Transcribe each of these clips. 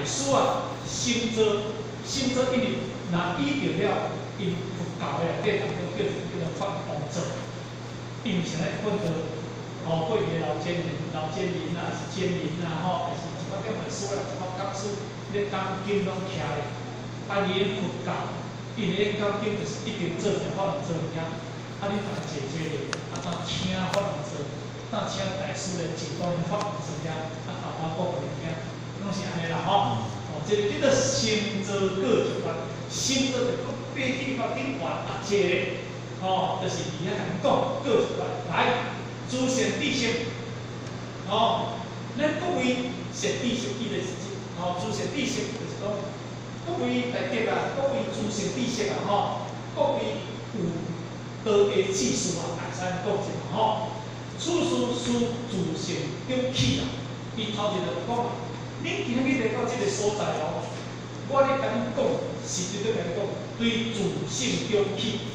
师啊，心做因为若依着了因佛教的内底当中叫做发王者，因为现在分着过去老奸人啊，是奸人啊，还是一法点文书啦，一法讲书，咧讲经拢徛咧，啊，伊佛教，因为讲经就是一定做就法王者物件，啊，你若解决咧，啊，当请法王者，当请大师来解讲法王者物件，啊，后头各个物件，拢是安尼啦吼。这个心做各一法，心做就讲八地法顶完啊，这个就是伊遐讲各一法来。诸善知识，咱各位善知识，伊就是诸善知识就是讲，各位大家啊，各位诸善知识啊，各位有道的智士啊，大山讲一下此事属诸善中起啊。伊头一就讲，恁今日来到这个所在我咧甲恁讲，实际对来讲，对自性中起，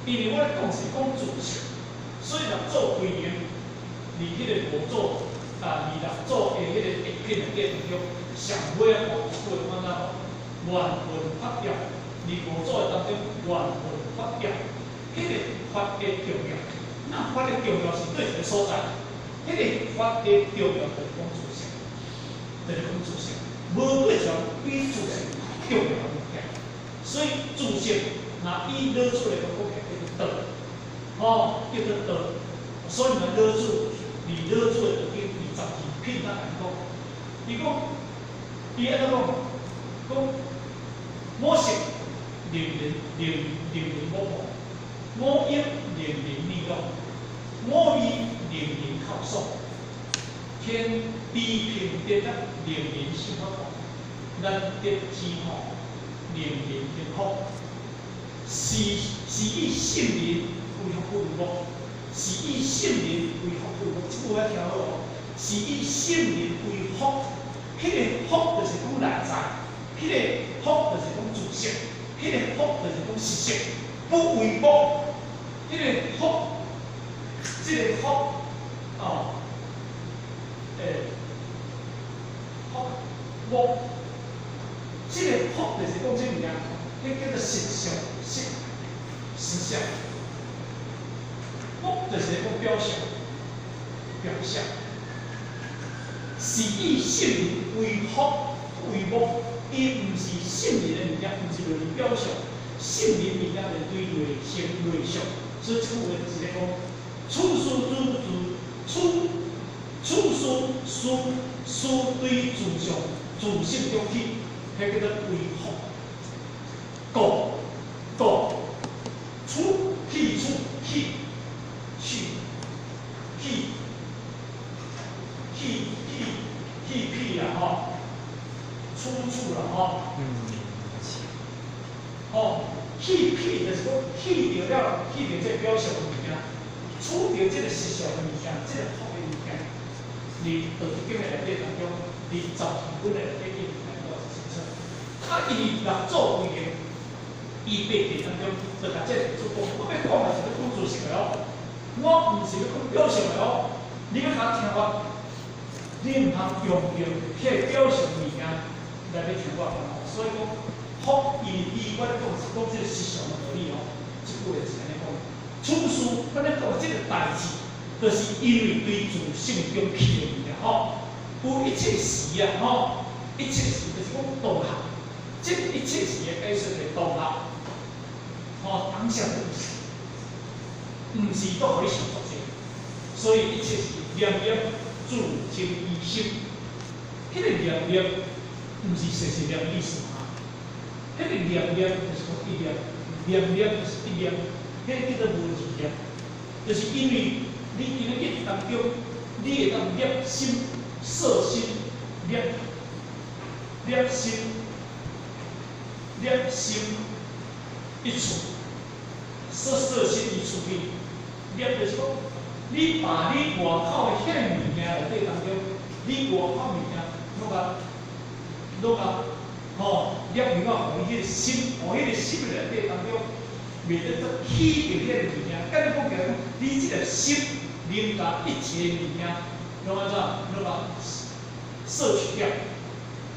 因为我咧讲是讲自性。所以若做归零，离迄个无做离若做的迄个一品的内当中，上尾啊无做安怎原文发表，离无做的当中原文发表，迄个法的重要，那法的重要是对一个所在，迄个法的重要就是讲自性，就是讲自性，无对象比自性重要的物件，所以自性若伊拿出来个讲起叫做道。叫做道，所以咱拿出，拿出的就叫22品咱来讲。伊讲，伊安怎讲？讲我是令人我无，我应令人利用，我意令人靠爽，天地平地得令人心发光，咱得之后令人幸福，是以圣人。为福福是以圣人为福福，这句话听好哦。是以圣人为福，迄个福就是讲内在，迄个福就是讲自性，迄个福就是讲实性，不为福，迄个福，这个福福，这个福就是讲这物件，迄叫做实相，实相。福就是讲表象，是以圣人为福为福，伊毋是圣人的物件，毋是类表象，圣人物件是对类象，所以这句话就是咧讲，处事对自上自性中起，迄叫做为福。处气处气。屁啦出处啦气就是讲气着了，气着这表象的物件，处着这个实相的物件，这个福的物件，你道经的内底当中，你12本的内底能够清楚。伊若做为零，伊8地当中，就甲这个做讲，我要讲的是要讲自性的我毋是要讲表象的你要甲听我。你毋通用迄个表象物件来要听我讲所以讲福伊我咧讲是讲这个实相的道理这句话是安尼讲。处事咱咧讲这个代志，就是因为对自性中起的物件有一切时一切时就是讲当下，这一切时的解释是当下，当下的意思，毋是都可以想作者，所以一切时念念。自清一心，迄个念念，毋是实念的意思迄个念念就是讲一念，念念就是一念，迄叫做无二念，就是因为你今日一当中，你会当念心、摄心、念心一处，摄心一处去，念就是讲。你把你外口的遐物件内底当中，你外口物件拢甲念入到互伊迄个心，互迄个心内底当中，袂得做起着遐个物件。甲你讲起来，你即个心能甲一切物件，拢安怎？拢甲摄取掉，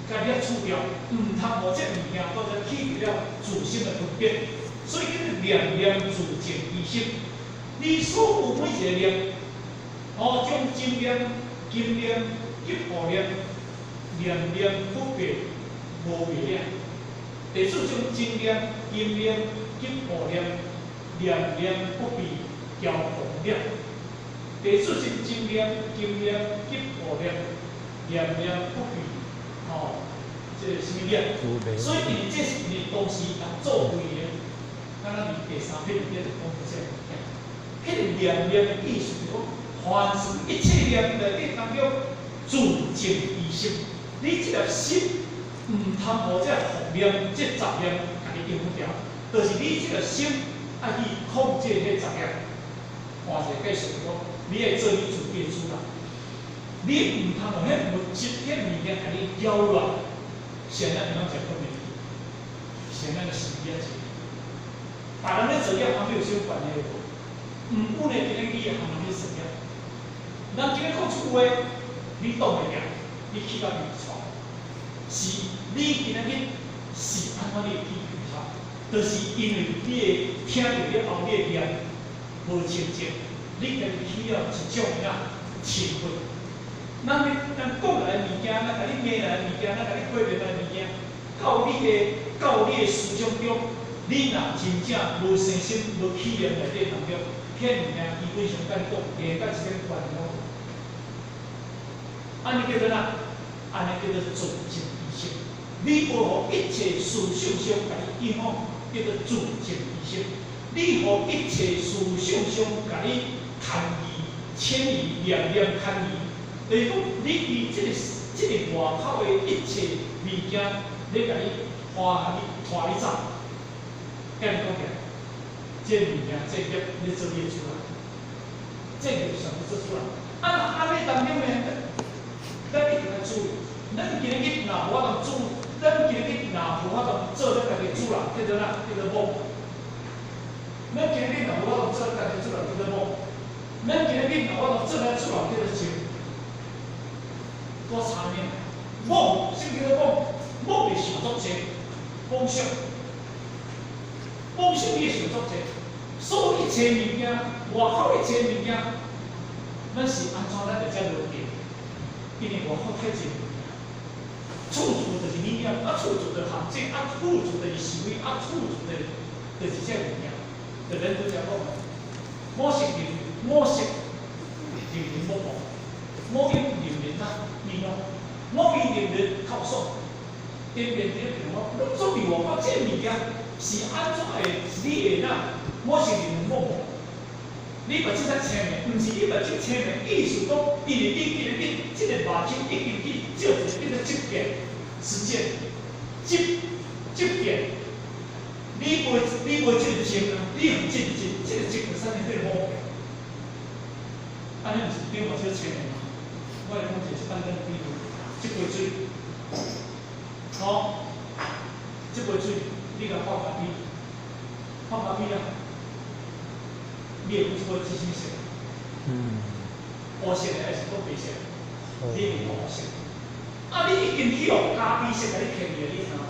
甲你处掉，唔通无这物件，或者起了自心的分别。所以叫做念念自净意识。你所有每一个念，将真念、经念、急迫念，念念不别，无别了。第四种真念、经念、急迫念，念念不别，交互了。第四种真念、经念、急迫念，念念不别，这是什么念？所以你这是你东西来做为的。咱第三篇里面就讲这个物件，迄个念念的意思就是讲，凡是一切念内底当中自净意识，你这个心唔通无这负念、这杂念，家己用掉，就是你这个心爱去控制迄杂念。换一个解释讲，你爱做你自己的主人，你唔通用迄物质、迄物件家己扰乱，显然你讲讲不明，显然是一样子。别人咧做业，还没有相关的，唔管咧今日你也行去做业。咱今日讲出话，你当会赢，你去到边错？是你今日是安怎你去评判？就是因为你会听到了后，你会念无清净，你家己起了一种情绪。咱讲来的物件，咱甲你骂来的物件，咱甲你批评来的物件，到你的思想中。你若真正无生心、无气量内底当中，遐物件基本上甲你讲，连甲一点关系拢无。安尼叫做哪？安尼叫做自净意识。你无互一切思想上甲你影响，叫做自净意识。你互一切思想上甲你牵移、牵移、念念牵移，就是讲你以这个外口的一切物件，你甲你拖你走。甲你讲起来，这物件这业你做业出来，这业想要做出来。安尼当中呢，咱一定要注意。咱今日若无法度咱今日若无法度做咱家己主人，叫做哪？叫做某。咱今日若无法度做咱家己主人，叫做某。咱今日若无法度做咱主人，叫做情。多差面。某，什么叫做某？某是想作者，梦想。梦想你也想作者，所有一切物件，外口一切物件，咱是安怎咱会遮了解？因为外口太济物件，处处就是理念，处处就是行政，处处就是思维，处处就是这物件。就咱拄则讲，某色人，某色人人某某，某因人人呐，利用，某因人人靠爽，边边这个我，作为外口这物件。是安怎会？是你会哪？我是人某，你目睭在青的，毋是你目睭青的，意思讲，因为你今日这个目睭已经去照一个叫做执见实践，执见，你袂这个情啊，你用这个执就啥物叫某？安尼毋是对目睭青的嘛？我来讲就是简单比喻，这杯水，这杯水。你甲泡咖啡，泡咖啡啊，你会讲这杯是啥色？黑色的还是白色？你会黑色。你已经去用咖啡色甲你牵着，你听无？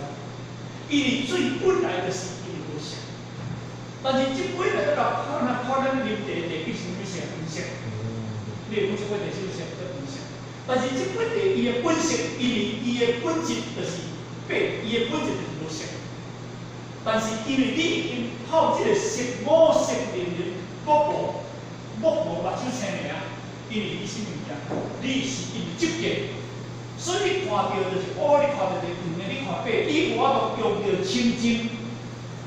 因为水本来就是因为黑色，但是这杯来到泡咱啉茶必须什么色？黄色。你会讲这杯茶什么色？叫黄色。但是这杯茶伊的本色，因为伊的本质就是白，伊的本质就是无色。但是因为你已经泡这个某色人木目睭青的啊，因为你是物件，你是因为执见，所以你看到就是你看到就是黄的，你看白，你无法度用到清净，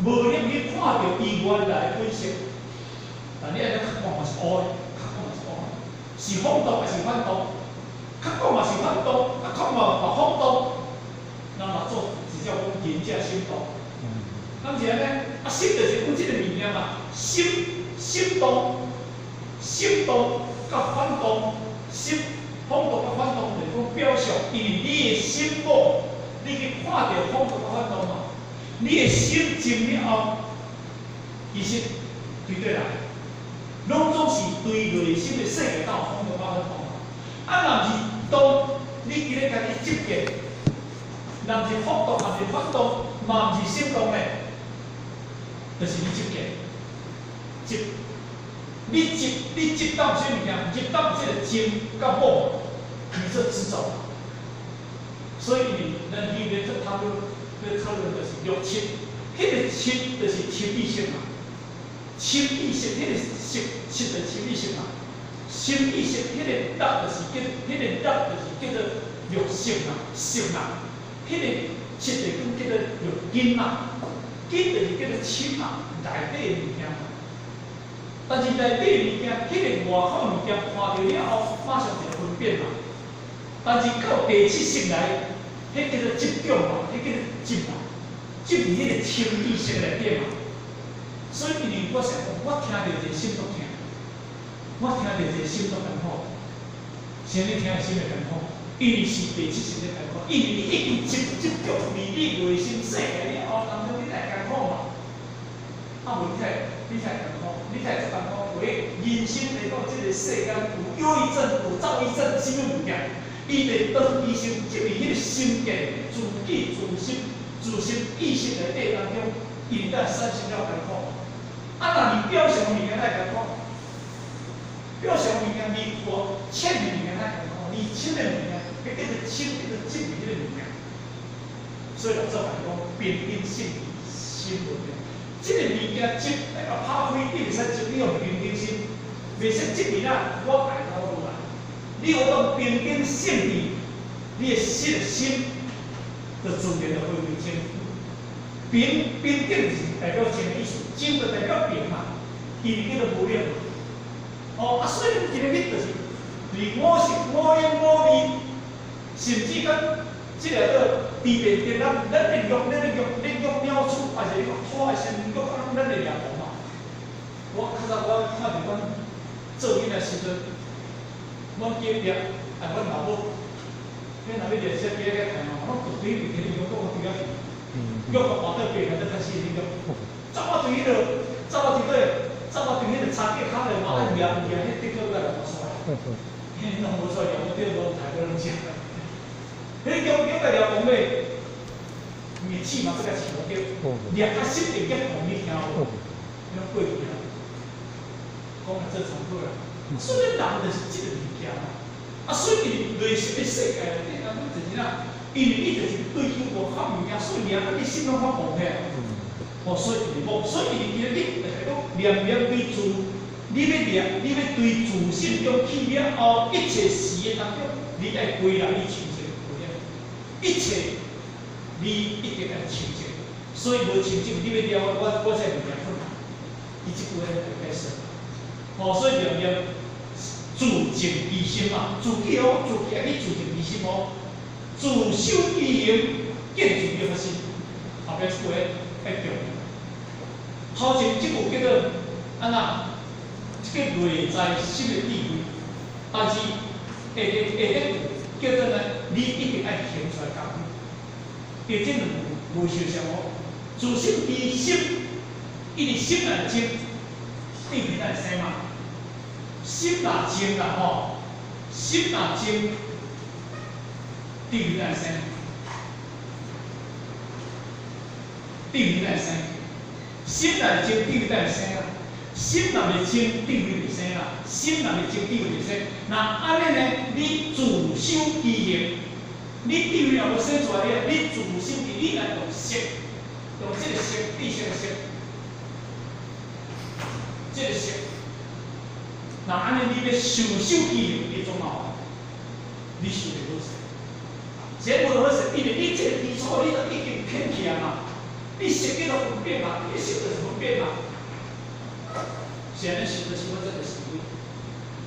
无令你看到伊原来本色。但你爱较看嘛是黑的，较看嘛是黑的，是风度还是反动？较看嘛是反动，看嘛反动，那么做只叫讲人家心动。当然呢，心就是讲这个物件嘛，心动甲反动，风度甲反动就是讲表象，因为你的心无，你去看到风度甲反动嘛，你的心静了后，其实对来，拢总是对内心的世界到风度甲反动嘛。若是当你今日家己执见，若毋是复动，也毋是反动，嘛毋是心动嘞，就是你执见，执。你执到啥物件？执到即个情甲某，你做执着。所以咱里面在讨论就是六七，迄个七就是心意识嘛，心意识迄个识就是心意识嘛，心意识迄个力就是叫做六识嘛，识嘛，迄个识就叫做六根嘛，根就是叫做七嘛，内底物件嘛。但是内底物件，迄个外口物件看到了后，马上就分辨嘛。但是到第七识来，迄叫做执着嘛，迄叫做执嘛，执伫迄个清意识内底嘛。所以因为我想讲，我听到一个心都痛，我听到一个心都艰苦。先你听心会艰苦，因为是第七识在艰苦，因为你已经执着离你内心世界了后，当然你才艰苦嘛。啊，无你才艰苦。你才是艰苦，为人生来讲，即个世间有忧郁症、有躁郁症，什么物件？伊得当医生执伫迄个心境、自己自心意识内底当中，伊才产生了艰苦。啊，若你表象物件来艰苦，表象物件你我浅的物件来艰苦，你深的物件，迄叫做深，叫做执伫迄个物件。所以老早来讲，平等心心物件。即个物件执来甲拍开，你袂使执你用平等心，袂使执你啦。我大头路啦，你有当平等性质，你的心就自然就会为清。平等是代表真的意思，真就代表平嘛，伊叫做无量。哦，啊，所以今日就是离我是无言无味，甚至讲即个个。特别对咱的肉鸟鼠，还是你讲拖的身肉，咱的掠猴嘛。我较早我看着阮做囡仔时阵，阮记掠，阮老母，迄若要掠些鸡个看哦，阮就对面迄个肉我对了去，肉个跑到边个，就开始迄个，走啊对迄个，走啊对迄个叉脚骹咧嘛，掠迄底个个来无出来，迄弄无出来，我对无太多人食。迄叫个了讲咧，面试嘛，这个是叫掠较深的叫红你听无？那过去啊，讲这重复啦。所以人就是这个物件啊，所以内心的世界内底，咱就是啦，因为伊就是对于无好物件，所以掠啊，你心拢较蒙起来。哦，所以无，所以今日你就是讲念念对自，你要掠，你要对自信中起了后，一切事的当中，你爱归纳你求。一切你一定要清净，所以无清净，你要了我才物件困难。伊即句话就解释。哦，所以念念自净其心嘛，自己哦，自己爱去自净其心哦，自修其行，见自己发心。后壁即句话爱重。头前即句叫做安那，即个内在心的地位，但是下底叫做呢，你一定爱行出来讲。第这两无相像哦，自心其心，伊是心来静，地面来生嘛。心若静啦吼，心若静，地面来生，地面来生。心来静，地面来生啊。心若未静，地面未生啦。心若未静，地面未生。那安尼呢？你自修其行。你地位若无生出来了，你自心伫你来用识，用这个识，地识的识，这个识，那安尼你要修其行，你总嘛，你修袂好势。这无好势，因为你这个基础你都已经偏去啊嘛，你识叫做分辨嘛，你识就是分辨嘛。现在修就是我这个行为，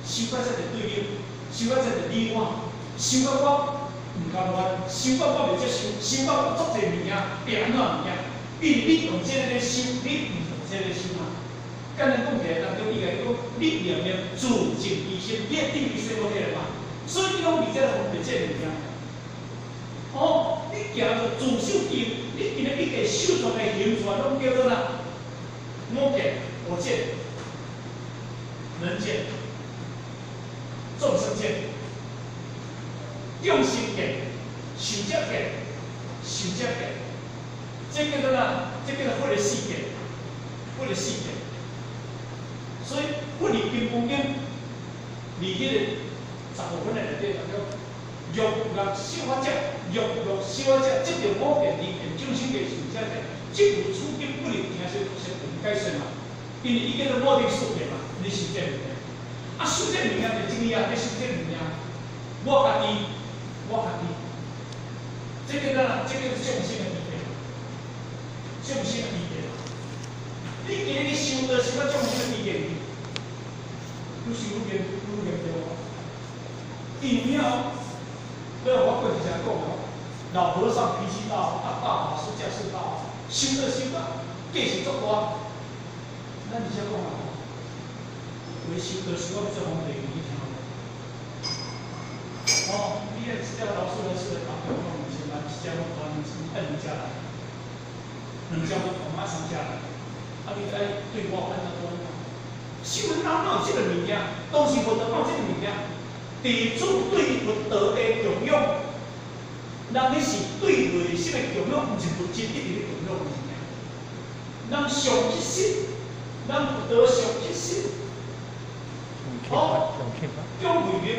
修到这个对立，修到这个你我，修到我。唔甘愿，想到我袂接受，想到我做这物件，变安怎物件？因为你用这个来修，你唔用这个修嘛。刚才讲起来当中，伊个讲，你念念自净其心，你的定义生活起来嘛。所以你讲你这方面这物件，哦，你行着自修行，你今日你个修出来行出来，拢叫做哪？我见、我见、人见、众生见。用心见、修者见、修想这个，这叫做哪？这叫做佛的世界，佛的世界。所以佛理金刚经，里迄个15分的内底讲叫欲乐修法者，欲乐修法者，即条五遍二遍众生嘅想这个，即有此经不能听说先解释嘛，因为伊叫做目的事件嘛，你想这物件。啊，修这物件就怎样？你修这物件，我家己，这个呢，这个是众生的意见，众生的意见。你今日修的是个众生的意见，愈修愈严重。因了，我过去常讲哦，老和尚脾气大，大法师架势大，修的价是足大。咱而且讲啊。为修的时候，这种类你听无？哦，你也只要老师的是打电话，以前来只要团2家来，2家都马上下来，啊，你该对我安怎讲？修哪有这个物件？当时佛陀讲这个物件，地主对佛陀的供养，人你是对内心的供养，唔是物质一直的供养物件。人上一心，人佛陀上一心。好，用慧命，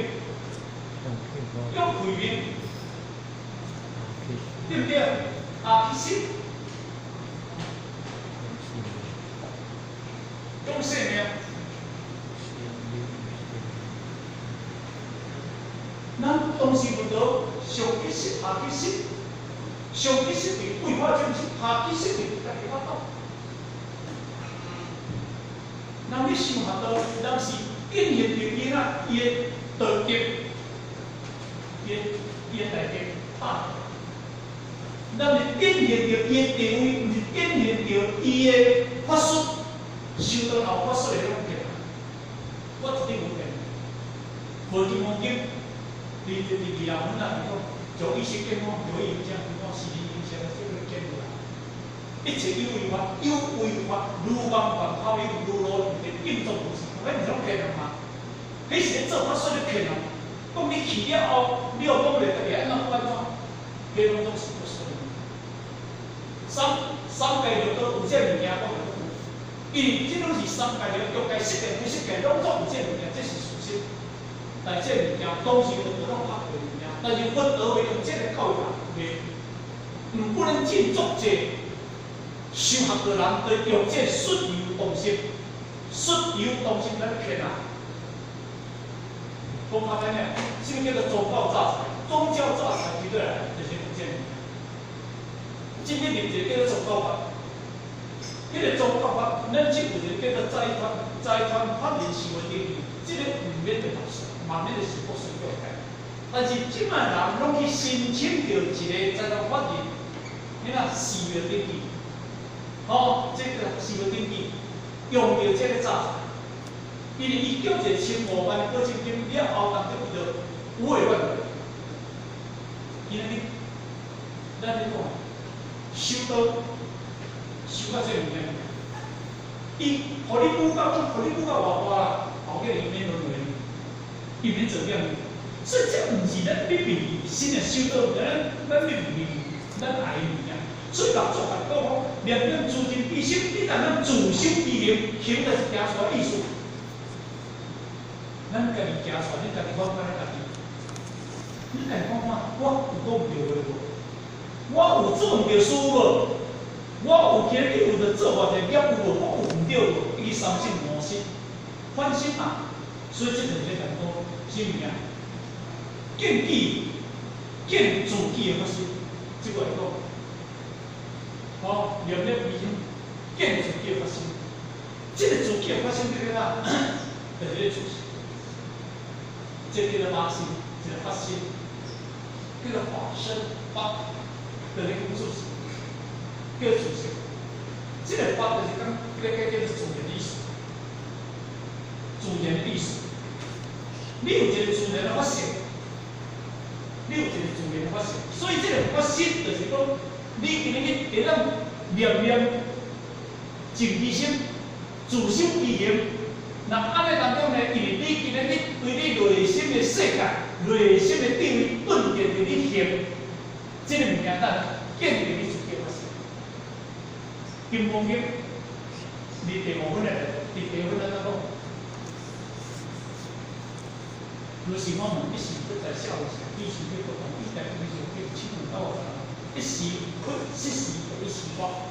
对不对？啊，其实用生命，咱当时佛陀上其实下其实，上其实是规划众生，下其实是家己发动。咱要想下到，咱是。经验着伊仔伊的道德，伊的大德大。咱是经验着伊的地位，毋是经验着伊的法术，修到后法术的那种骗。我一定有骗。无金刚经，第26分啊，讲从意识见光，有影像，讲是影像这个见过来。一切有为法，如妄法好有，如罗的应作无常。咱毋是拢骗人嘛？迄时做法术咧骗人，讲你去了后，你又讲袂特别安怎安怎，迄拢总是不顺。三界六道有这物件，我有，因为这拢是三界六道界设定，设定拢总有这物件，这是事实。但这物件当时佛陀拢拍过物件，但是佛陀会用这个教育袂，不能尽足者，修学的人对用这顺流动式。率由东西来骗啊！讲较简单，什么叫做宗教诈财？宗教诈财绝对来就是福建。今天念一个叫做宗教法，迄个宗教法，咱即有一个叫做财团法人行为定义，这个唔免就读书，嘛免就是国税局改。但是即卖人拢去申请着一个财团法人，你若寺庙登记，哦，这个寺庙登记。用到这个诈财，因为伊叫一个15万的保证金了后，人就叫5个月。因为咱咧讲，收到这物件，伊互你补到偌大啦，后个伊免轮回，伊免做点。所以这毋是咱必备新的收到，咱必备咱爱的物件。所以老祖来讲，念念自尽必心，你但咱自修意行，行就是行出来意思。咱家己行出来，你家己看看你家己。你家己看看，我有讲毋对话无？我有做毋对事无？我有今日有着做偌济业务无？我有毋对无？伊三心五心，反省嘛。所以这就是咧讲讲什么呀？见自己的发心，即个来讲。哦，念念已经见自己的发心，这个自己的发心叫做哪？就是咧自信，这叫做发心，这个发心，叫做法身法，就是咧讲自信，叫自信。这个法就是讲，叫做自然的意思，自然的意思。你有一个自然的发性，所以这个发心就是讲。你今日会当念念静其心，自修意行。那安尼当中呢，因为你今日对你内心的世界、内心的定位顿定着你行，这个物件咱建立你自己发生。金光经，你第5分的，第5分在讲，就是我们一时不在笑的时候，以前那个同一代英雄叫7分到一时困，失时就一时发。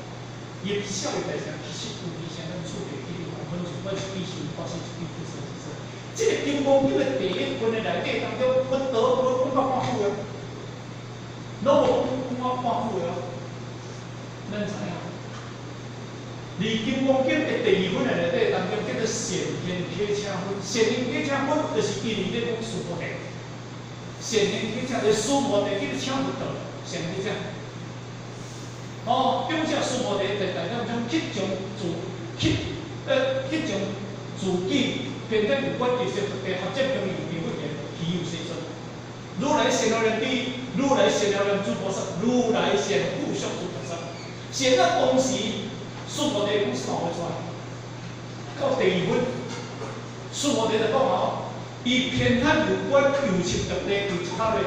也笑的代上，其实有以前咱厝内去的5分钟，我是必须发生一件事。这个金光经的第1分的内底当中，我得我讲到半句啊，拢无讲到半句啊，咱知影。而金光经的第2分的内底当中，叫做善现体车分。善现体车分就是因为咧讲苏摩地，善现体车就是苏摩地，叫做车不道，善现体车。中正苏摩地在大当中迄种自己变得有关技术特别合作中有机会的稀有生存。如来善了人地，如来善了人诸菩萨，如来善护续诸菩萨。善到当时，苏摩地公司冒出来，到第2分，苏摩地就讲啊，伊偏袒有关有情特例有差类，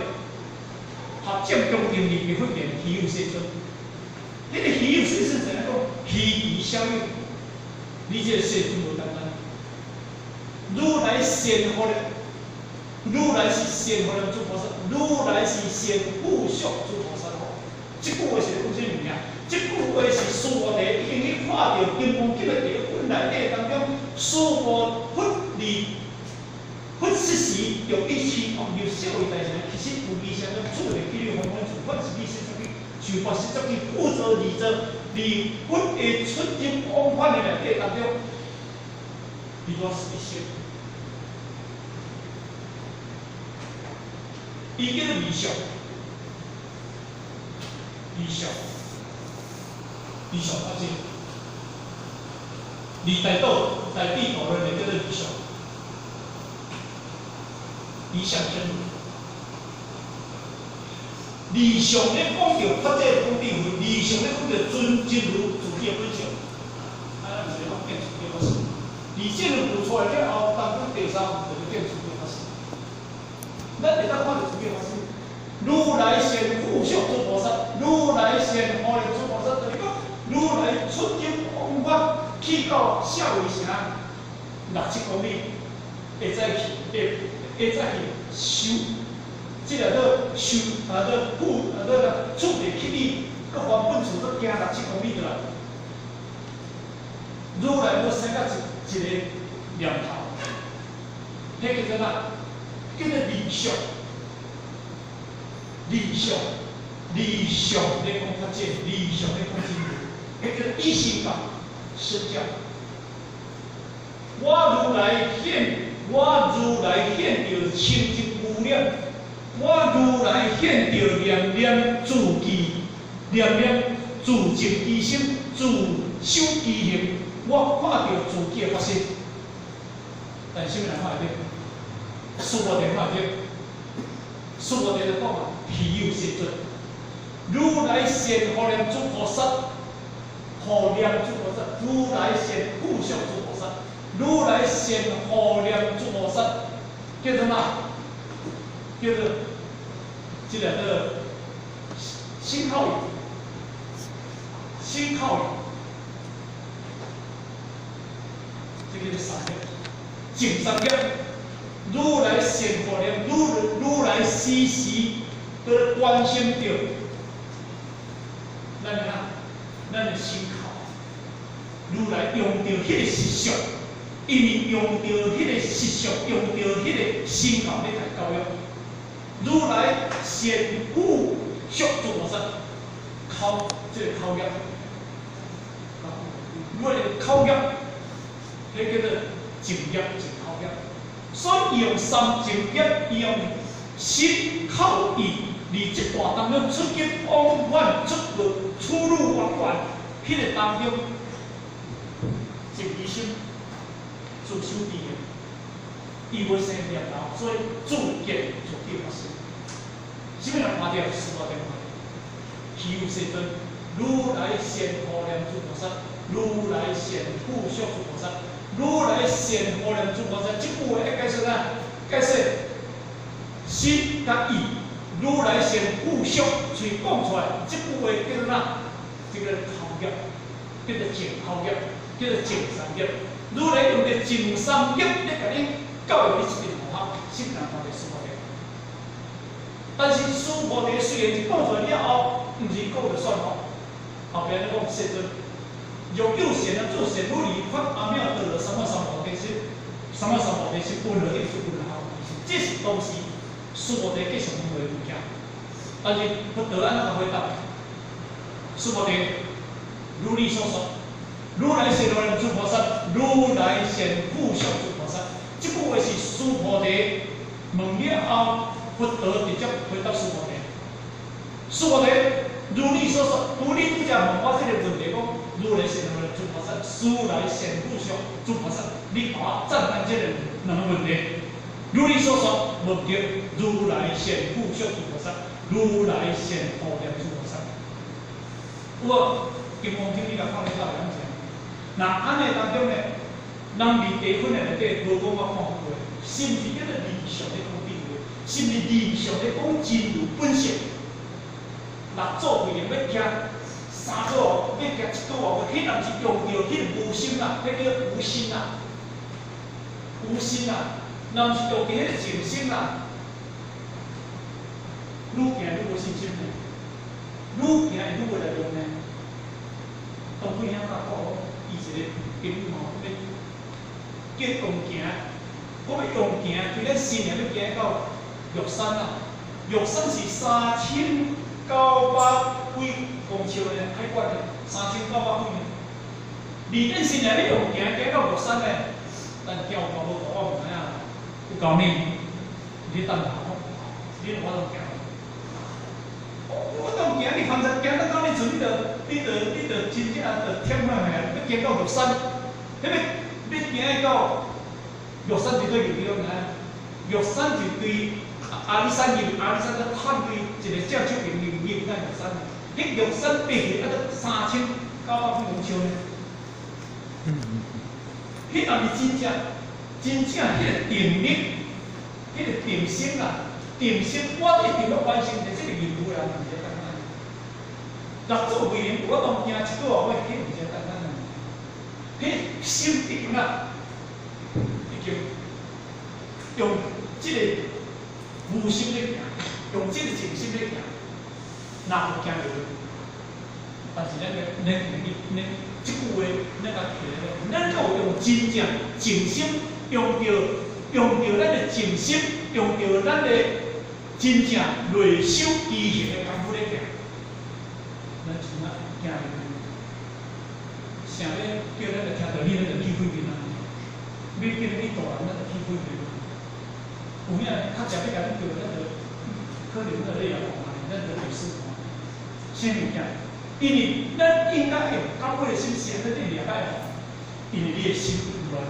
合作中用力的发现稀有生存。迄个稀有生存怎样讲？稀奇效应，你这个生存无简单。如来善护的，如来是善护的诸菩萨，如来是善护续诸菩萨。这句话是讲什么物件？这句话是苏摩地已经去看到金光经的第1分内底当中，苏摩佛失时就一起往入社会大成，其实有以前的处理纪律方法，主管是必须出去，就法是出去负责而做，而佛的出经往返的内底当中，比较是一些。伊叫做理想，发展。离大地道的叫做理想，理想真理。理想咧讲着发展讲地位，理想咧讲着尊正如自己的本性。咱唔是讲变自己的法事，理正如出来了后，当中第3就是变自己的法事。咱会当看到自己的法事。如来善护续诸菩萨，如来善护利诸菩萨，就是讲如来出经往返去到社会城6-7公里，会再去收，即个做收厝内去你，各方本厝都行6-7公里就来。如来要生到一个念头，迄叫做哪？叫做理想。理想咧讲发展，理想咧讲进步，迄叫一心法身教。我如来显着清净无量，我如来显着念念自己，念念自净其心，自修其行。我看到自己的法身，但是啥物人看得到？苏摩地看得到。苏摩地就讲啊，稀有世尊，如来善护念诸菩萨，护念诸菩萨，如来善护续诸菩萨，如来善护念诸菩萨，叫做哪？叫做这个叫做心靠语，这个叫三业，净三业。如来善护念，如来时时在关心着咱的心考。如来用着迄个实相，因为用着迄个实相，用着迄个心考来教育。如来善护续诸菩萨，靠这个靠业，我哋靠业，迄叫做净业，净靠业。所以用三净业，用心靠意，而这段当中出经往返出入往返，迄个当中净其心，自修自行，伊袂生念头，所以自见自己发生。什么人看到？四个点看到，稀有世尊，如来善护念诸菩萨，如来善护续诸菩萨。如来善护念诸菩萨，这句话要解释啥？解释心甲意，如来先复续，所以讲出来，这句话叫做哪？这个口业，叫做净口业，叫做净三业。如来用的净三业来甲你教育你一定好学，信人发的师菩提。但是师菩提虽然是讲出来了后，毋是讲就算哦，后边咧讲世尊，若有善人做善，如理发阿妙得了什么三菩提心，什么三菩提心，本来就是本来好，这是都是师菩提继续讲的物件。但是不得安怎回答？师菩提，如你所说，如来先罗人诸菩萨，如来先复相诸菩萨。这句话是师菩提问了后，不得直接回答师菩提。师菩提，如你所说，如你拄则问我这个问题，讲如来先罗人诸菩萨，如来先复相诸菩萨，你甲我赞叹这两个问题。如你所说，问对，如来先复相诸菩萨，如来先护念诸菩萨。我金刚经你甲看咧较了解。那安尼当中呢，人离地分的内底，无讲我看好话，甚至叫做理想咧讲定话，甚至理想咧讲真如本性。六祖为了要行三个，要行一个哦，迄当是用着迄个无心啦，迄叫无心啦，无心啦，若毋是用着迄个静心啦，愈行愈无信心呢，愈行愈无力量呢。当初遐甲讲，伊一个朋友吼，要结同行，我要用行，就咱新年要行到玉山啊，玉山是3900几公尺的海拔的，3900几呢。离咱新年要用行行到玉山呢，但叫我无我唔知影，有够呢，你等下我，你我都行。我当行，你看着行到你厝，你就真正就忝下来，要行到玉山，迄个要行到玉山就对入去了呢。玉山就对阿里山入，阿里山就探对一个正出名入咱玉山。迄玉山爬起啊，得3900几公尺呢。迄也是真正迄个定力，迄个定心啊。定心，我一定要完成的这个任务啦，唔是简单。六祖为人，我当行一个哦，我迄唔是简单的。迄心已经啊，已经用这个无心咧行，用这个静心咧行，哪有行得到？但是咱这句话，咱甲提咧，咱要用真正静心，用着咱的静心，用着咱的。真正内修依行的功夫咧行，咱像啊行入去，啥咧叫咱来听到你，咱就起火面啊！要叫你大人，咱就起火面。有影较食要甲你叫，咱就可能咱咧也讲啊，咱就袂输看。啥物件？因为咱应该用较尾的心先在这里解吼，因为你的心不乱。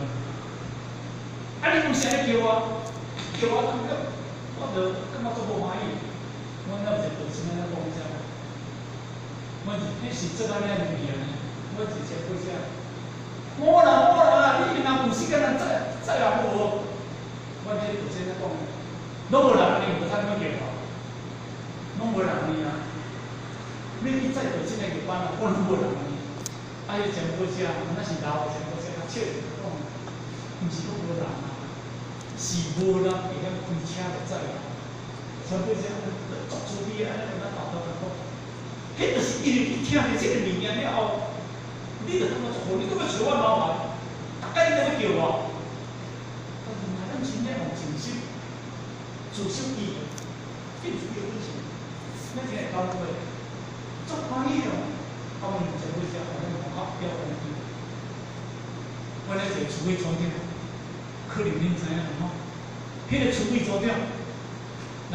啊，你讲啥咧叫我？叫我感觉。我就感觉足无欢喜，我那是本身那讲啥？我迄是做安尼物件呢，我直接过啥？我啦，你若有时间咱再来无？我这本身在讲，拢无人你无通要叫我，拢无人你啊！你去再本身来入班啊，我拢无人你。啊，迄前过啥？那是老前过啥？较笑着讲，毋是讲无人啊。是无人会晓开车就知啦，像过啥作出去安尼，咱搞到咁好，迄就是因为你听的这个物件了后，你就感觉错，你根本找我麻烦，大家你在要叫我，但是咱真正用静心，自心意，这就是本性，咱真系搞过，足欢喜哦，啊，我们就过啥，反正学校不要忘记，我咧就除非从点。可能恁知影吼，迄个处理组长，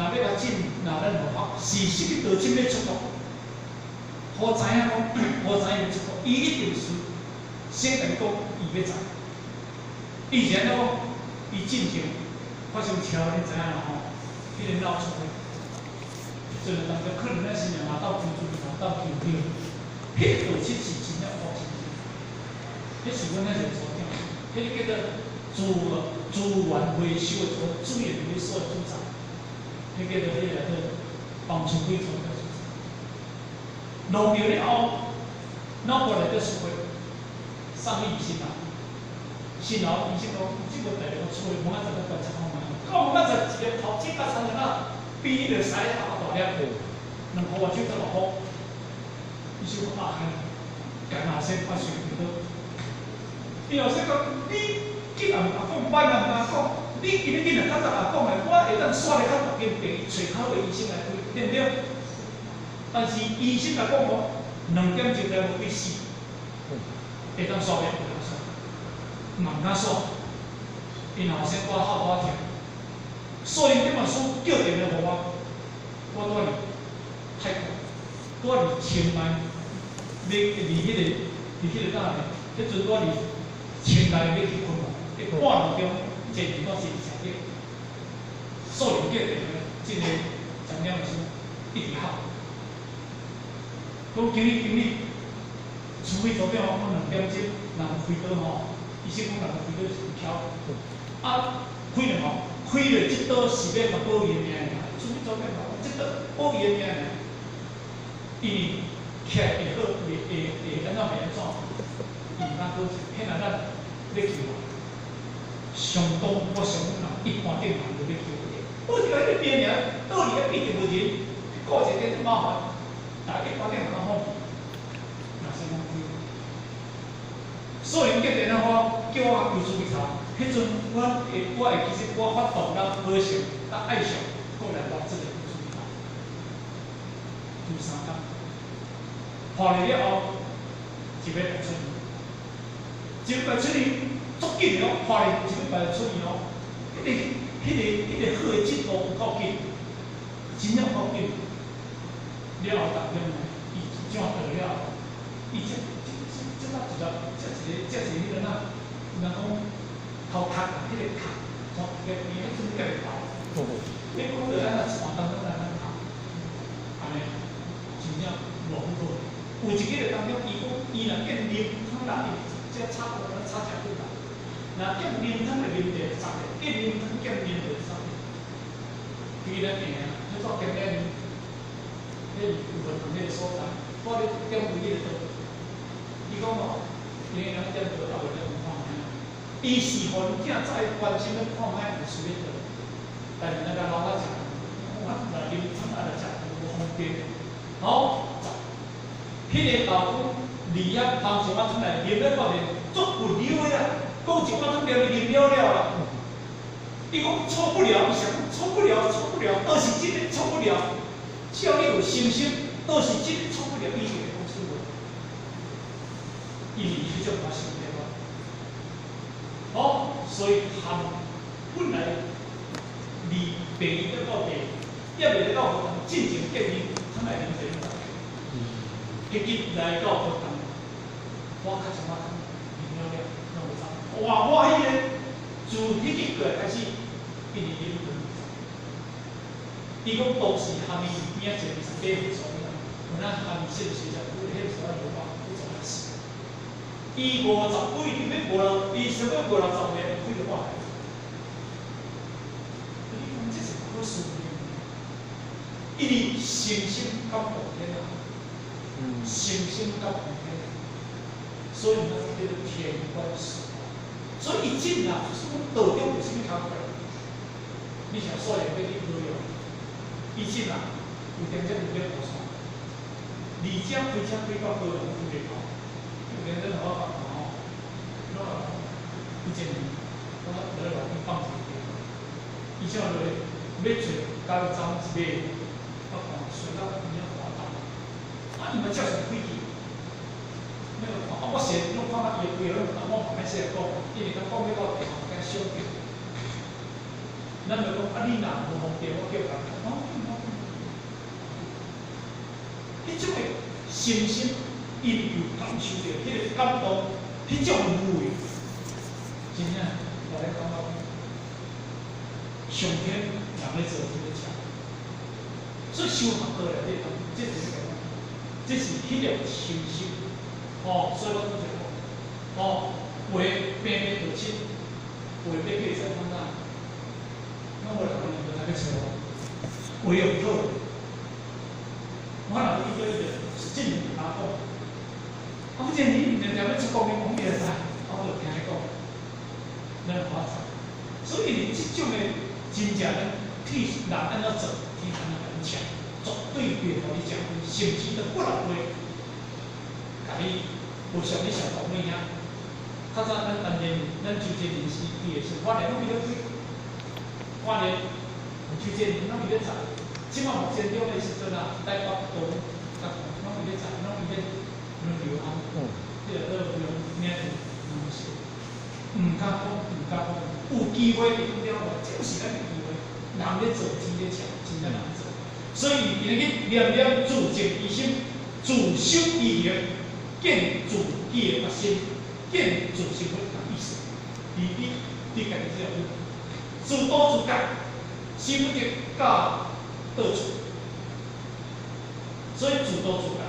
若要来进，若咱学校是什么道亲要出国，好知影讲，好知影要出国，伊一定是先甲你讲，伊要知。以前咯，伊进前发生车，恁知影啦吼，迄个闹出去，所以当中可能咱新娘拿到救助，拿到救助，迄个道亲是真正好真正，迄是阮那个组长，迄个叫做。资源回收的主要回收的组长，迄叫做迄个放出几做个事，弄掉了后，哪过来个社会，上医生啊，先后医生讲，这个病我出去问下这个观察看看，讲问下就一个头7到3年啊，比你个使下大粒，2箍我就这么好，医生讲啊，干哪些发水唔到，伊后说讲你。 既然阿讲班人阿讲，你今日今日较早阿讲的，我会当刷咧较大间病找好的医生来开，对不对？但是医生来讲我2点钟来无必死，会当刷袂，不当刷，唔敢刷，因后生我好我听，所以这本书叫电话互我住伫泰国，住伫清迈，离迄个哪呢？迄阵住伫清迈要去昆明。 半路中，这地方是常见，数量计的，这个常见是一直好。讲今日，除非昨天我2点钟，人开刀吼，医生讲人开刀是巧，啊，开了吼，开了这刀是要甲保伊的命尔，除非昨天吼，这刀保伊的命尔，因为起来会好，会安怎袂安怎，伊哪好，迄那咱要求。 上当我上人一般店人就要求的，我就讲迄个病人倒里个必定无钱，过一点麻烦，但一般店人好，哪是讲贵？所以结电话叫我求助去查，迄阵我会其实我发动咱保险，咱爱上过来往这个求助去查，做3工，破了了后，就要出院，就要出院。 足紧哦，花莲一礼拜就出院哦。迄个好的进度有够紧，真正够紧。了后逐天伊怎倒了？伊这哪一个？这是迄个哪？人讲头壳啊，迄个壳，从个伊迄阵叫个头。你讲着咱那传当中咱头，安尼真正无好做。有一个当中，伊讲伊若见啉汤啦，这差不多差价几大。 那见面汤的面的啥的，见面汤见面的啥的，佢咧病啊，佢做见面，迄部分同迄个所在，我咧点回去就，伊讲哦，因为人点到到位咧看卖，伊是互囝再关心咧看卖有需要的，但是那个老板讲，我来啉汤来食无方便，好，迄个老夫离啊，当时我出来啉咧到底足不溜的啊。 讲一碗汤料你啉了了，伊讲错不了，伊想错不了，倒是真的错不了。只要你有信心，倒是真的错不了，伊就会讲出来。因为迄种我想对吧？好，所以他们本来离病院到病，也未到学堂进行见面，他来啉这个。结果来到学堂，我较想我啉了了。 哇！我迄个自迄个过来开始，一直啉饮。伊讲当时下面边仔一个28岁左右，我咱下面70岁才有迄个时候有话不怎么死。伊50几，伊差不多50年，开就过来。你讲这是可思议，因为信心到后天啊，信心到后天，所以咱叫做天官使。 所以一进来就是讲道中有啥物工课？你像所有要去旅游，一进来有点有点无错。而且开车开到高雄附近吼，有点真好办吼。那以前我在内底放水电，以前落要找加入站一买，我看水到边仔滑动，啊，伊嘛照常开去。 我写用看到有人我旁边写讲，因为他讲迄个地方该小点，咱就讲啊，你若无方便，我叫人哦，迄种的信心，因有感受到迄个感动，迄种无畏，真正我咧感觉，上天人咧做这个强，所以修学过来这种，这是什么？这是迄种信心。 哦，所以我讲一个，哦，为病要得亲，为要计算看哪，那我两个人就来个找我，为有好，我若遇到一个是正面阿讲，反正你常常要出国，你讲你会知，我就听你讲，咱发财。所以这种的真正的替人安怎做，天安怎讲，绝对袂互你吃亏，甚至都不能会，甲你无像你想讲咩样。较早咱当年咱就这人士去的时候，花莲拢比较贵，花莲就这人拢比较早。即马目前了的时阵啊，台北都拢比较早，拢比较流行。这个流名字唔敢讲，唔敢讲，有机会就了了，这是咱的机会。人咧做，真咧强，真在难做。所以伊去念念自净其心，自修意业，建自己的发心。建自生活同意思，你家己只要自导自觉，心不得到到处，所以自导自觉。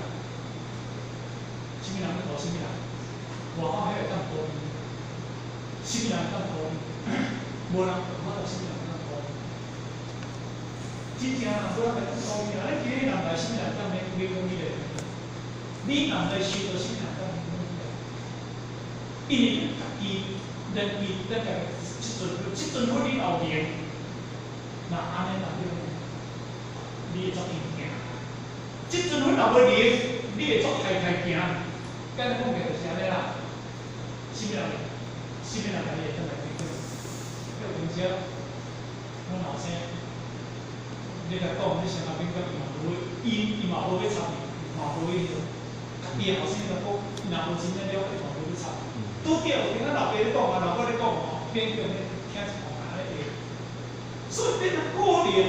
什么人去讨什么人，外口还有当讨你，什么人当讨你，无人看到什么人当讨你。真正人无人来当讨你啊！咱今日人来什么人当没讲你嘞？你人来受到什么人当？因为家己人为咱家即阵训练后面，那安尼哪对？你会作硬行。即阵训若无练，你会作开行。敢若讲个就是安尼啦。什么人？什么人来会当来对对？叫平时，阮后生，你甲讲，你上下边甲伊嘛无，伊嘛无要插你，嘛无迄种。伊后生就讲，伊若无真正了解，嘛无要插。拄对，有听咱老爸咧讲啊，老爸咧讲吼，变叫咧听一行安尼个，所以变成鼓励，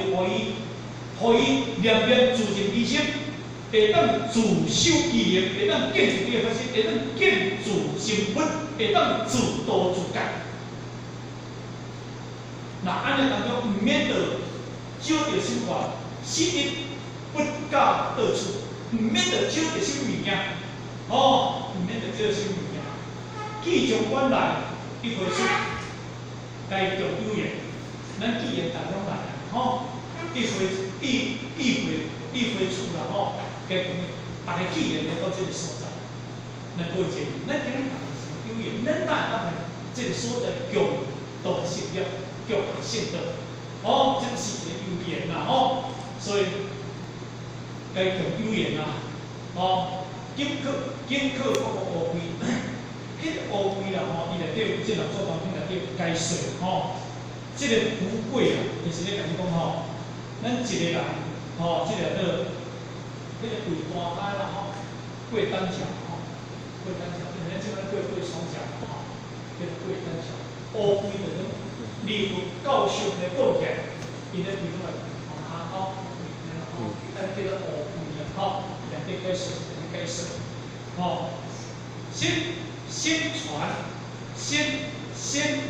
互伊念念自净其心，会当自修其业，会当建自己的发心，会当建自生活，会当自导自觉。那安尼当中，毋免得少着生活，心力不假到处，毋免得少着什物件，毋免得少着什物件。气从关来，一回出，该重有言，咱既然逐拢来啊，一回出啦，该大家既然来到这个所在，咱过节，咱今日大家是有言，咱当然这个所在强大性业，强性德，这是一个有言啦，所以该重有言啦，经课各个乌龟。迄个乌龟啦，伊内底有即六组当中内底有解说，即个富贵啊，就是咧甲你讲咱一个人，即个迄个贵大海啦，过单桥，过单桥，因为咱即摆过双桥，叫做过单桥。乌龟就是利用教训的过程，伊咧比如来下口，咱叫做乌龟啊，内底解说，解说，先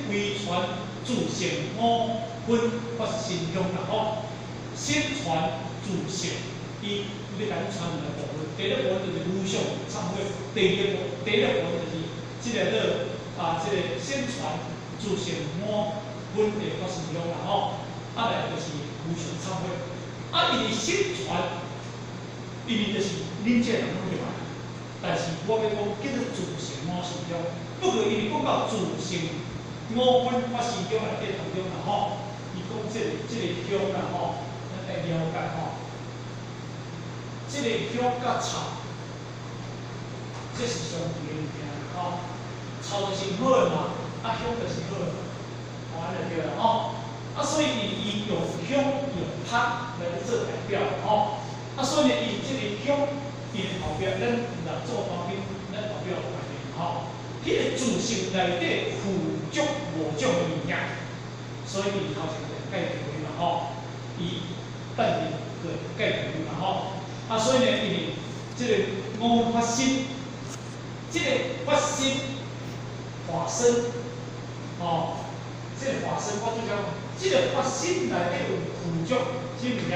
为传自性5分发心中啦，先传自性，伊要甲你传两个部分。第一个部分就是无相忏悔，第二个部分就是即个即个先传自性5分的发心中啦，来就是无相忏悔。伊是先传，因为就是恁这人拢入来。但是我要讲，叫做自性5心中，不过因为讲到自性5分发心中内底当中啦，伊讲即个香啦，咱来了解即个香甲草，这是相对的物件草就是好的嘛，香就是好的嘛，安尼就对啦所以伊用香用拍来做代表所以呢，伊即个香。伊后壁，咱若做当兵，咱后壁有概念迄个自性内底富足无种的物件，所以伊头前就介绍伊嘛伊等于个介绍伊嘛所以呢，因为即个5发心，即个发心化身即个化身我主讲，即个发心内底有富足什物件，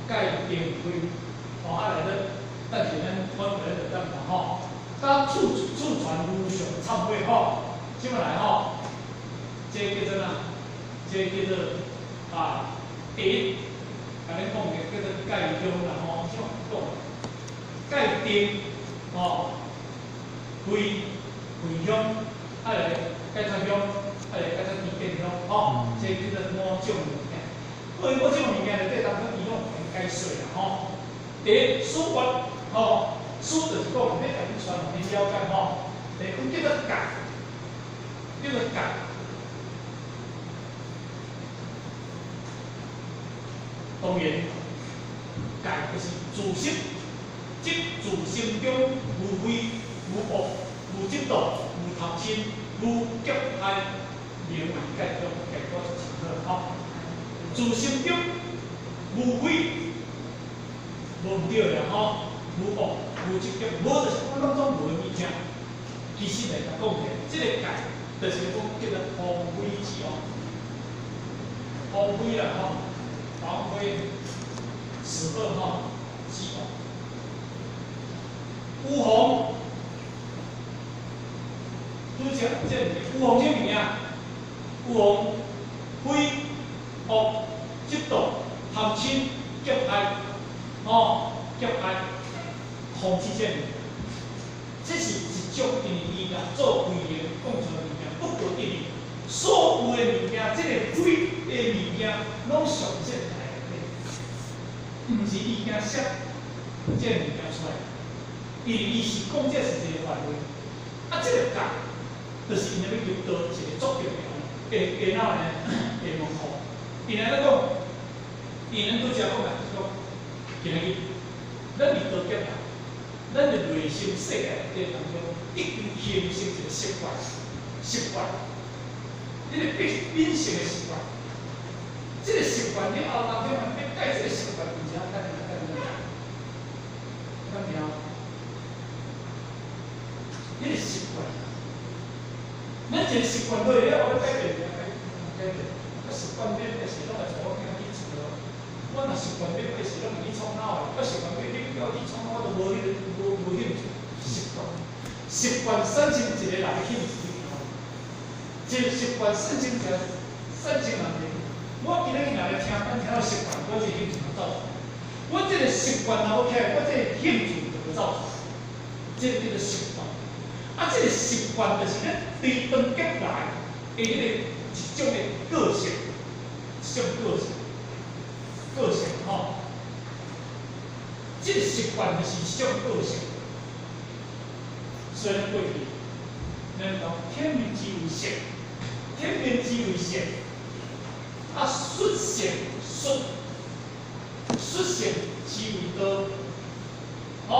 界定开来咧。但是咱我个人就这样甲处传无上忏悔怎么来这叫做这叫做第一，甲恁讲嘅叫做戒中啦怎么讲？定，哦，回乡，来解脱乡，来解脱地建乡，吼，这叫做五种物件。所以五种物件内底当中伊拢会解说啦，吼。第一，书法，吼，书就是讲要甲你传互你了解，吼。第二叫做解，叫做解。当然，解就是自心，即自心中无非无恶、无嫉妒、无贪嗔、无急爱，名为解脱，解脱就成好。自心中无非无唔对啦，吼，无恶、无执着，无就是讲拢总无的物件。其实来甲讲起，即个解就是讲叫做荒废之恶，荒废啦，吼。黄灰、死恶哈，基本。乌红，拄则这乌红什物件？乌红、灰、恶、嫉妒、贪嗔、急爱，哦，急爱，控制这物，这是一种伊甲做规律讲出来物件，不可一理。所有的物件，这个灰的物件，拢上这。毋是伊惊写这个物件出来，因为伊是讲这是一个范围。啊，这个解，就是因为要求到一个足够的电脑呢的门户。伊来咧讲，伊能拄则讲啦，讲今日咱伫道家啊，咱伫内心世界内当中，已经形成一个习惯，你个秉性的习惯。这个习惯了后，当中要改这个习惯，而且改了，你个习惯，咱一个习惯落了后，要改变，个习惯变是拢会从我囝去做。我若习惯变是拢会去创脑的，我习惯变你叫我去创脑，我都无兴趣。习惯产生一个人的兴趣，一个习惯产生人的。我今日来听，咱听到习惯，我这兴趣就走出来。我这个习惯若要起来，我这个兴趣就走出来。这个叫做习惯。啊，这个习惯就是咱对长久来的迄个一种的个性，吼。这个习惯就是一种个性。所以咱过去，咱讲天命之为性，天命之为性。啊，率性之为道，好，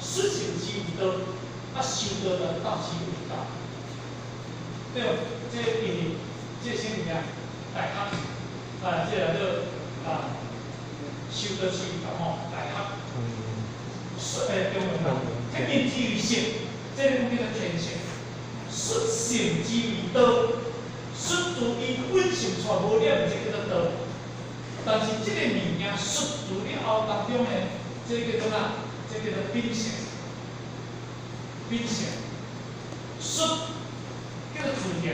率性之为道，啊，修道人道之为道。对吧？这什么呀？大学，这叫做修道之为道吼，大学。中文啊，天命之为性，这个叫做天性，率性之为道。xuất自伊本性出无了，这叫做道。但是这个物件xuất自了后当中呢，这叫做哪？这叫做秉性。xuất叫做自然。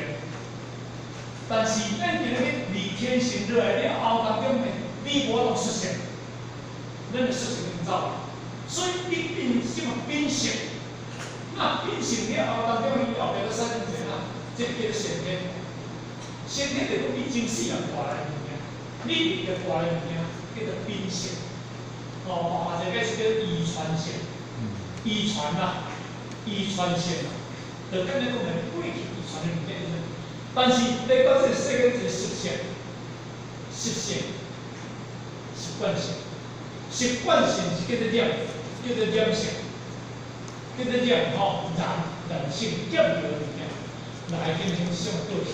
但是咱今日离天性落来了后当中呢，你我拢出现，咱就出现咁走。所以你秉什么秉性？那秉性了后当中，伊后边个三种啥？这叫做先天。先天就讲你真死人带来的物件，你入着带来的物件叫做秉性，或者个是叫遗传性，遗传啦，遗传性啦，就跟你讲的过去遗传的物件。但是来到这个世界就是习惯性是叫做染性，叫做染吼染性染着的物件，来形成相个性。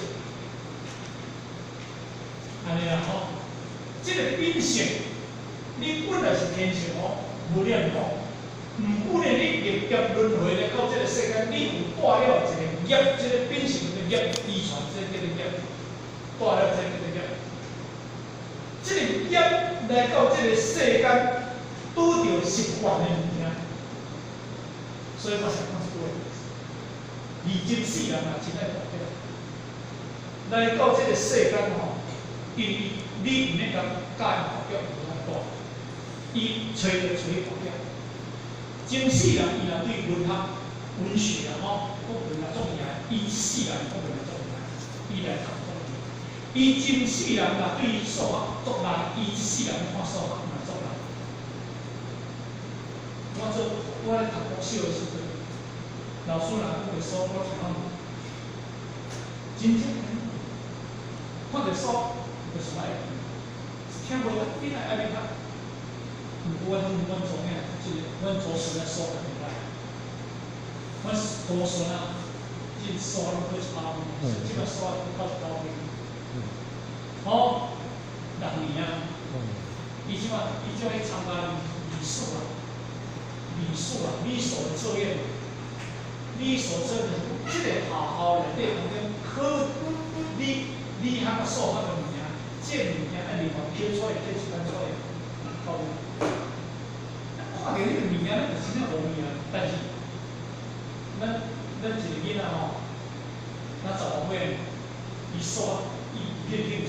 安尼啦吼，这个秉性，你本来是天性哦，无念头，唔过呢，你业业轮回来到这个世界，你有带了一个业，这个秉性的业遗传，这个业，带了这个业，这个业来到这个世间，拄着习惯的物件，所以我想讲一句话，而今世人啊，真爱大家，来到这个世间吼。因为你唔免甲教育目标有咁大，伊找到找目标，前世人伊若对文学、文学啊吼，国文啊中意啊，伊世人国文啊中意啊，伊来读中意。伊前世人若对数学作难，伊一世人看数学嘛作难。我咧读国小的时阵，老师若讲个数，我听讲，真正看着数就是爱，听无啦，你来爱咪读。阮做咩？就是阮祖孙咧数学袂歹，阮祖孙啊，即数学拢去差，即个数学考高分。好，6年啊，伊即马伊就去参加理数啊，理所的测验，理所测验，即个学校内底当中考理学个数学个物件，即个物件按另外撇出来，撇出来，考。看见迄个物件，咱就真正无味啊！但是，咱一个囡仔吼，咱10岁，伊数学，伊兴趣，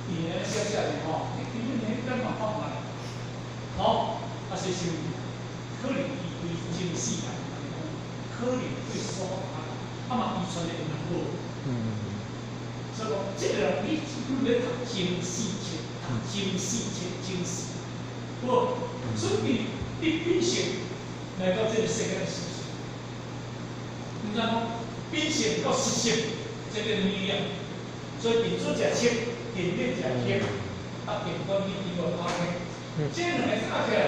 伊咧小的吼，咱嘛放慢，好，啊，是可能伊前世人，可能对数学嘛遗传的很好。所以讲，这个人你要读前世册，前世。不，所以你秉性来到这个世界的事实，你知道吗？秉性到实性这个力量，所以秉主食切，秉面食切，啊，秉观念伊无拍开，这两个拍起来，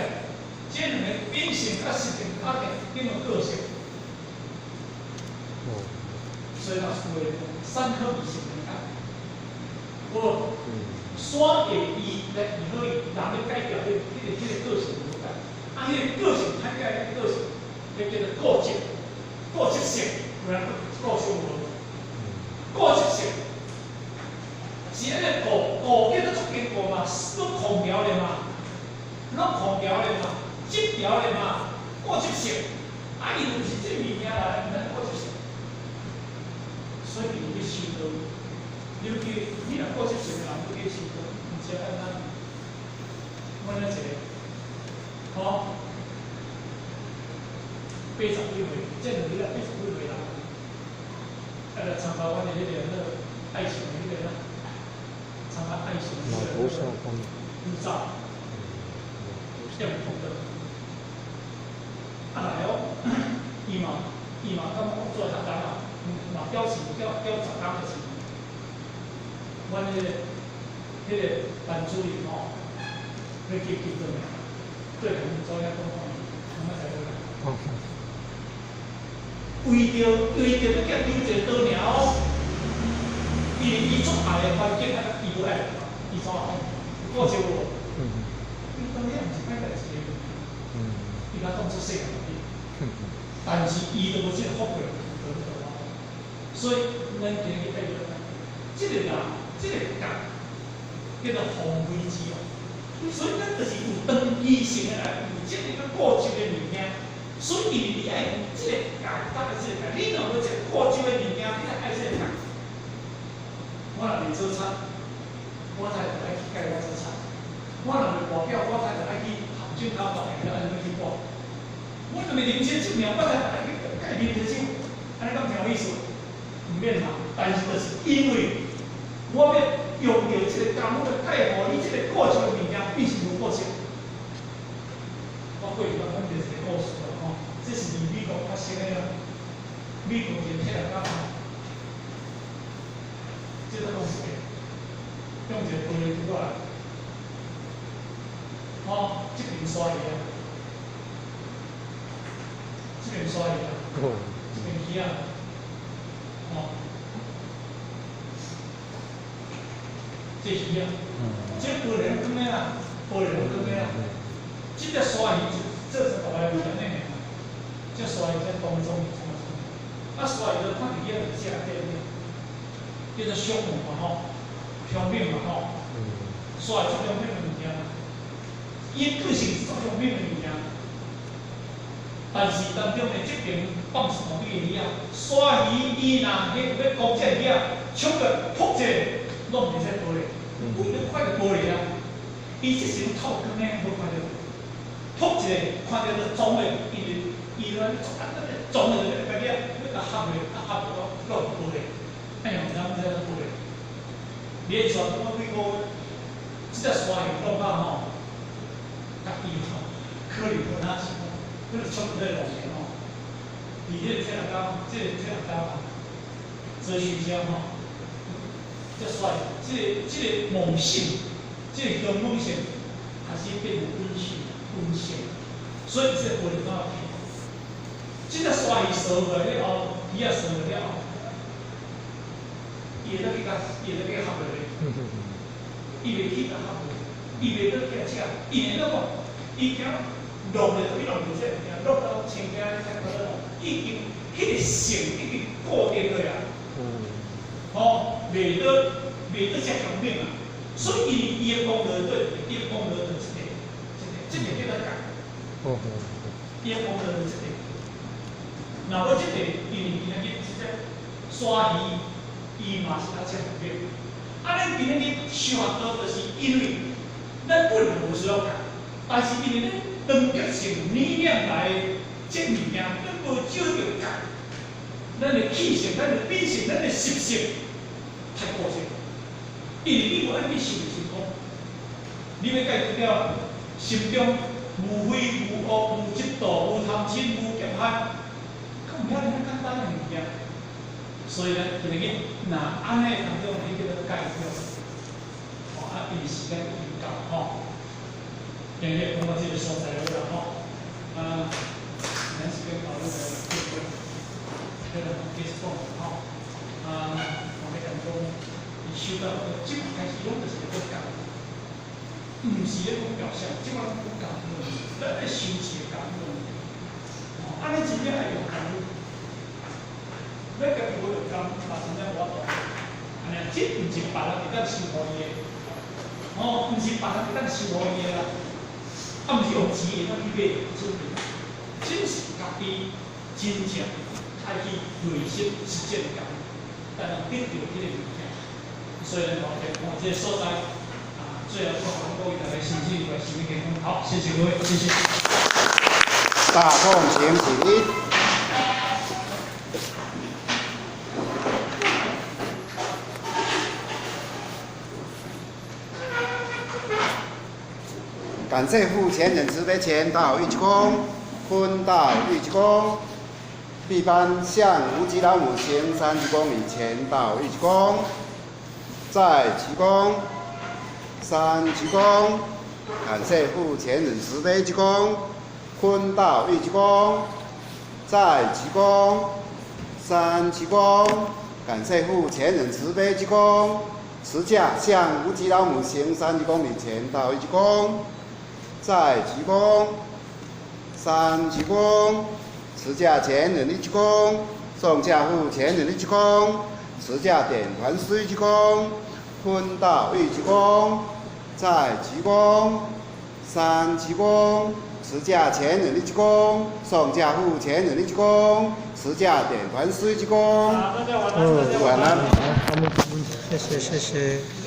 这两个秉性甲实性拍起来，变有个性。所以老师说，3颗比性能干，不。刷给伊来以后，人的改表的个性不改，啊，迄个个性太改个性，那叫做个性，个性，不然个性无，个性是安尼叫做足经过嘛，落空调的嘛，急调的嘛，个性，啊，伊就是这物件啦，咱个性，所以你去修道。尤其你若过去成人，你去修课，而且按咱，阮咧一个，好，80几岁，这两个80几岁人，来参加阮的迄个爱情的迄个，参加爱情的迄个舞蹈，跳舞的，啊来哦，伊嘛感觉做学工啊，嘛表示调10工就是。阮迄个班主任吼，要去做咩？对我们做遐讲法，我们才会来。为着要结丢一个刀苗，伊做下个环境啊，伊无爱，伊怎讲？过就无。伊当然毋是歹代志个，伊甲当作细人啲，但是伊都无即个福气，所以咱今日睇到，即个人。这个讲叫做防卫之哦，所以咱就是有长期性的来，有这个过去的物件，所以你爱这个讲，大概这个讲，你若要这个过去的物件，你爱这个讲。我若袂做菜，我才就爱去教我做菜；我若袂跋筊，我才就爱去学酒头头，然后安尼去跋。我若袂啉酒酒命，我才爱去教啉酒，安尼讲有意思，唔免嘛。但是就是因为。我要用到这个工，我要介乎你这个过去的物件必须有过程。我过去讲就是一个故事啦，吼，这是美国发生的啦，美国人迄个讲，这个东西，用一个玻璃过来，吼，这边刷去啊，这边刷去啊，这边起啊，吼。这鱼啊，这玻璃光的啦，玻璃光的啦，这个鲨鱼这是后来有人的，这鲨鱼在当中，啊鲨鱼就看底下就食对不？叫做凶猛嘛吼，凶猛嘛吼，鲨鱼最凶猛的物件，伊个性是最凶猛的物件，但是当中的这边放什么物件啊？鲨鱼伊若要攻击你啊，冲个扑者。弄伫这玻璃，为了快个玻璃啊！伊这是透光的，无快着。托一个看到都总的，伊来总的个个了，你甲合的，合到落无咧，哎呀，咱这个无咧，连续我几个月，即只山用弄到吼，甲伊吼，可能无哪是，可能全部在路面吼，而且这两天，这两天啊，哲学家吼，这帅，这个梦性，这个根本性，还是变有温性。 温性，所以这文化片，这个刷伊烧过来了后，伊也烧了后，伊会当去甲，伊会当去合落咧，伊袂去甲合落，伊袂当去食，伊会当讲，伊惊弄咧，伊弄唔出，弄到青椒才可能，已经迄个性已经固定落啊，哦，袂当食强硬啊，所以伊的功能对，伊的功能就是。 这个叫做讲，伊个功能是这个。那我这个因为今仔日即只鲨鱼，伊嘛是较吃方便。啊，咱今仔日想到就是因为咱本来无需要讲，但是因为咱当局性理念来这物件，咱无少着讲。咱的气性、咱的品性、咱的习性太过性，因为你无按你想的情况，你要解决了。 心中无非无恶、无嫉妒、无贪嗔、无劫害，咁唔遐尼简单嘅物件。所以咧，今日若安尼当中迄叫做介绍，哦，啊，因为时间已经到吼，今日讲到这个所在了吼，咱时间到了就结束吼，我哋当中伊收到即开始拢就是个讲。 唔是咧讲表象，即个讲感恩，咱咧修持感恩。安尼真正爱用感恩，要家己无用感，嘛真正无法度。安尼，即唔是别人会当收互伊的，哦，唔是别人会当收互伊的啦，啊，唔是用钱会当去买出去，真是家己真正爱去内心实践感恩，才能得到迄个物件。所以咧，我哋看这个所在。 最后，祝福各位大家身体愉快，身体健康。好，谢谢各位，谢谢。大众请起。感谢父前人慈悲前到玉宫，坤到玉宫，必颁向无极老母行30公里前到玉宫，在其宫。 三鞠躬，感谢父前人慈悲鞠躬，坤道玉鞠躬，再鞠躬，三鞠躬，感谢父前人慈悲鞠躬，持驾向无极老母行30公里前到一鞠躬，再鞠躬，三鞠躬，持驾前人一鞠躬，送驾父前人一鞠躬，持驾点团师一鞠躬，坤道玉鞠躬。 再鞠躬，三鞠躬，持驾前人一鞠躬，送驾父前人一鞠躬，持驾点团师一鞠躬。大家晚安，晚安。好，谢谢。